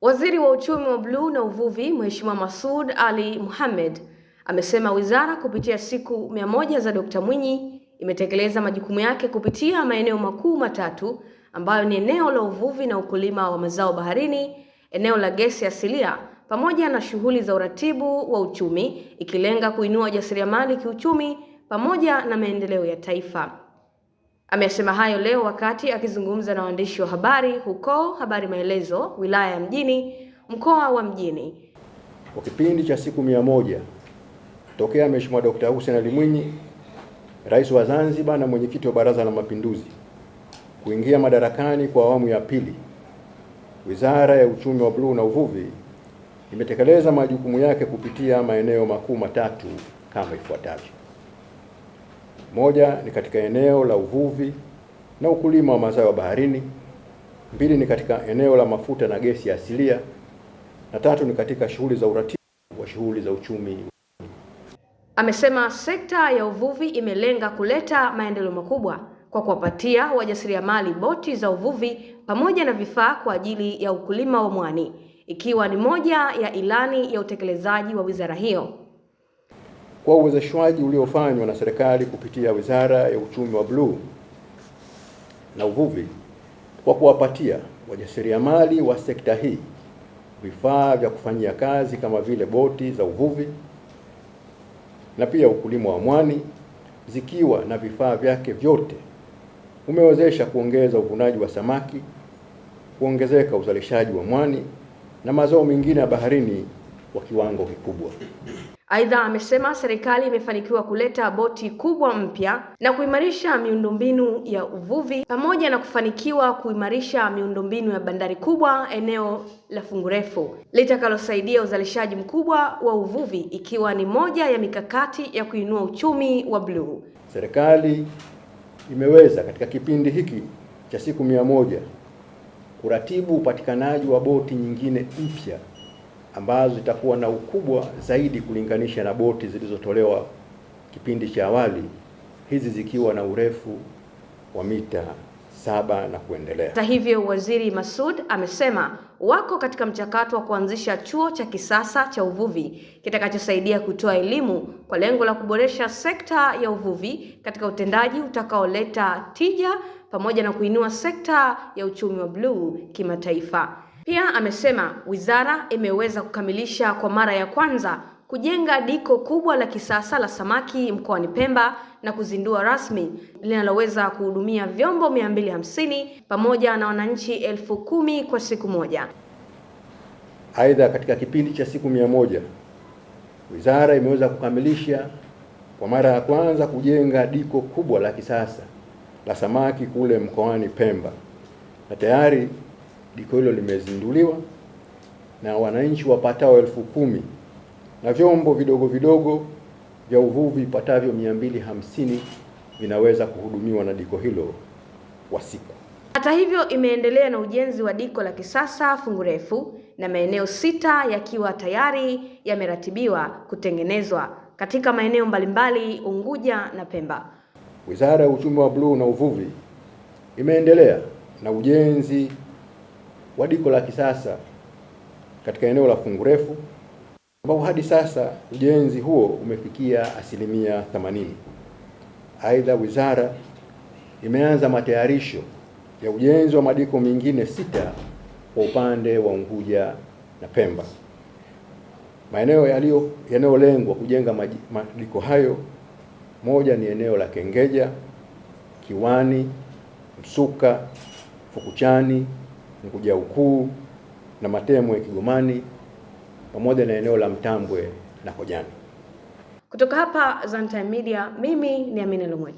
Waziri wa Uchumi wa Bluu na Uvuvi, Mheshimiwa Masoud Ali Mohamed amesema wizara kupitia siku 100 za Dkt. Mwinyi imetekeleza majukumu yake kupitia maeneo makuu matatu ambayo ni eneo la uvuvi na ukulima wa mazao baharini, eneo la gesi asilia pamoja na shughuli za uratibu wa uchumi, ikilenga kuinua ujasiriamali kiuchumi pamoja na maendeleo ya taifa. Amesema hayo leo wakati akizungumza na waandishi wa habari huko Habari Maelezo, wilaya ya Mjini, mkoa wa Mjini. Kwa kipindi cha siku 100 tokea Mheshimiwa Dkt. Hussein Ali Mwinyi, Rais wa Zanzibar na Mwenyekiti wa Baraza la Mapinduzi, kuingia madarakani kwa awamu ya pili, Wizara ya Uchumi wa Bluu na Uvuvi imetekeleza majukumu yake kupitia maeneo makuu matatu kama ifuatavyo. Moja ni katika eneo la uvuvi na ukulima wa mazao ya baharini, mbili ni katika eneo la mafuta na gesi asilia, na tatu ni katika shughuli za uratibu wa shughuli za uchumi. Amesema sekta ya uvuvi imelenga kuleta maendeleo makubwa kwa kuwapatia wajasiriamali boti za uvuvi pamoja na vifaa kwa ajili ya ukulima wa mwani, ikiwa ni moja ya ilani ya utekelezaji wa wizara hiyo. Kwa uwezeshwaji uliofanywa na serikali kupitia Wizara ya Uchumi wa Bluu na Uvuvi kwa kuwapatia wajasiriamali wa sekta hii vifaa vya kufanyia kazi kama vile boti za uvuvi na pia ukulima wa mwani, zikiwa na vifaa vyake vyote, umewezesha kuongeza uvunaji wa samaki, kuongezeka uzalishaji wa mwani na mazao mengine ya baharini kwa kiwango kikubwa. Aidha, amesema serikali imefanikiwa kuleta boti kubwa mpya na kuimarisha miundombinu ya uvuvi pamoja na kufanikiwa kuimarisha miundombinu ya bandari kubwa eneo la Fungurefu litakalosaidia uzalishaji mkubwa wa uvuvi, ikiwa ni moja ya mikakati ya kuinua uchumi wa bluu. Serikali imeweza katika kipindi hiki cha siku 100 kuratibu upatikanaji wa boti nyingine mpya ambazo zitakuwa na ukubwa zaidi kulinganisha na boti zilizotolewa kipindi cha awali, hizi zikiwa na urefu wa mita 7 na kuendelea. Hata hivyo, Waziri Masoud amesema wako katika mchakato wa kuanzisha chuo cha kisasa cha uvuvi kitakachosaidia kutoa elimu kwa lengo la kuboresha sekta ya uvuvi katika utendaji utakaoleta tija pamoja na kuinua sekta ya uchumi wa bluu kimataifa. Pia amesema wizara imeweza kukamilisha kwa mara ya kwanza kujenga diko kubwa la kisasa la samaki mkoani Pemba na kuzindua rasmi linaloweza kuhudumia vyombo 250 pamoja na wananchi 10,000 kwa siku moja. Aidha, katika kipindi cha siku 100 wizara imeweza kukamilisha kwa mara ya kwanza kujenga diko kubwa la kisasa la samaki kule mkoani Pemba, na tayari diko hilo limezinduliwa na wananchi wapatao 10,000 na vyombo vidogo vidogo vya uvuvi patavyo 250 vinaweza kuhudumiwa na diko hilo kwa siku. Hata hivyo, imeendelea na ujenzi wa diko la kisasa Fungurefu na maeneo 6 yakiwa tayari yameratibiwa kutengenezwa katika maeneo mbalimbali Unguja na Pemba. Wizara ya Uchumi wa Bluu na Uvuvi imeendelea na ujenzi wa diko la kisasa katika eneo la Fungurefu ambapo hadi sasa ujenzi huo umefikia 80%. Aidha, wizara imeanza matayarisho ya ujenzi wa madiko mengine 6 kwa upande wa Unguja na Pemba. Maeneo yanayolengwa kujenga madiko hayo, moja ni eneo la Kengeja, Kiwani, Msuka, Fukuchani, Unguja Ukuu na Matemwe Kigomani, pamoja na eneo la Mtambwe na Kojani. Kutoka hapa Zantime Media, mimi ni Amina Lumwecha.